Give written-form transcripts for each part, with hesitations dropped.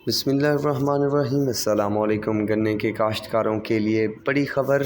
بسم اللہ الرحمن الرحیم۔ السلام علیکم۔ گنے کے کاشتکاروں کے لیے بڑی خبر۔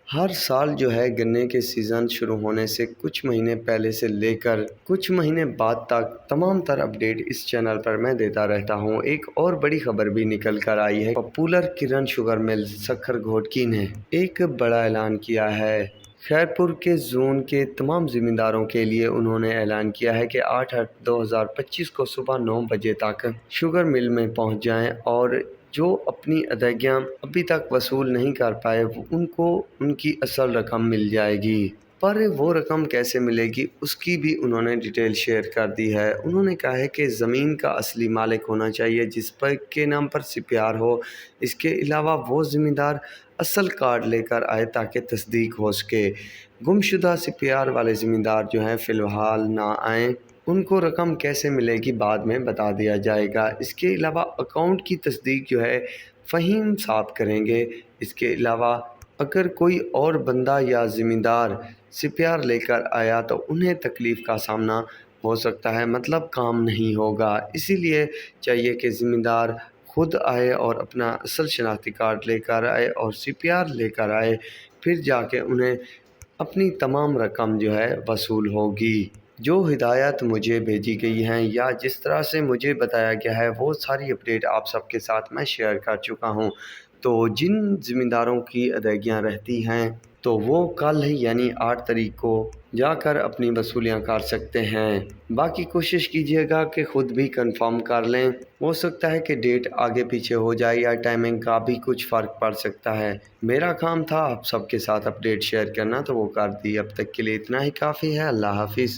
ہر سال گنے کے سیزن شروع ہونے سے کچھ مہینے پہلے سے لے کر کچھ مہینے بعد تک تمام تر اپڈیٹ اس چینل پر میں دیتا رہتا ہوں۔ ایک اور بڑی خبر بھی نکل کر آئی ہے۔ پاپولر کرن شوگر مل سکھر گھوٹکی نے ایک بڑا اعلان کیا ہے۔ خیرپور کے زون کے تمام زمینداروں کے لیے انہوں نے اعلان کیا ہے کہ 8/8/2025 کو صبح 9 بجے تک شوگر مل میں پہنچ جائیں اور جو اپنی ادائیگیاں ابھی تک وصول نہیں کر پائے ان کو ان کی اصل رقم مل جائے گی۔ پر وہ رقم کیسے ملے گی اس کی بھی انہوں نے ڈیٹیل شیئر کر دی ہے۔ انہوں نے کہا ہے کہ زمین کا اصلی مالک ہونا چاہیے جس پر کے نام پر CPR ہو۔ اس کے علاوہ وہ زمیندار اصل کارڈ لے کر آئے تاکہ تصدیق ہو سکے۔ گمشدہ CPR والے زمیندار فی الحال نہ آئیں، ان کو رقم کیسے ملے گی بعد میں بتا دیا جائے گا۔ اس کے علاوہ اکاؤنٹ کی تصدیق فہیم صاحب کریں گے۔ اس کے علاوہ اگر کوئی اور بندہ یا زمیندار CPR لے کر آیا تو انہیں تکلیف کا سامنا ہو سکتا ہے، مطلب کام نہیں ہوگا۔ اسی لیے چاہیے کہ زمیندار خود آئے اور اپنا اصل شناختی کارڈ لے کر آئے اور CPR لے کر آئے، پھر جا کے انہیں اپنی تمام رقم وصول ہوگی۔ جو ہدایات مجھے بھیجی گئی ہیں یا جس طرح سے مجھے بتایا گیا ہے وہ ساری اپڈیٹ آپ سب کے ساتھ میں شیئر کر چکا ہوں۔ تو جن زمینداروں کی ادائیگیاں رہتی ہیں تو وہ کل یعنی 8 تاریخ کو جا کر اپنی وصولیاں کر سکتے ہیں۔ باقی کوشش کیجیے گا کہ خود بھی کنفرم کر لیں، ہو سکتا ہے کہ ڈیٹ آگے پیچھے ہو جائے یا ٹائمنگ کا بھی کچھ فرق پڑ سکتا ہے۔ میرا کام تھا آپ سب کے ساتھ اپڈیٹ شیئر کرنا تو وہ کر دی۔ اب تک کے لیے اتنا ہی کافی ہے۔ اللہ حافظ۔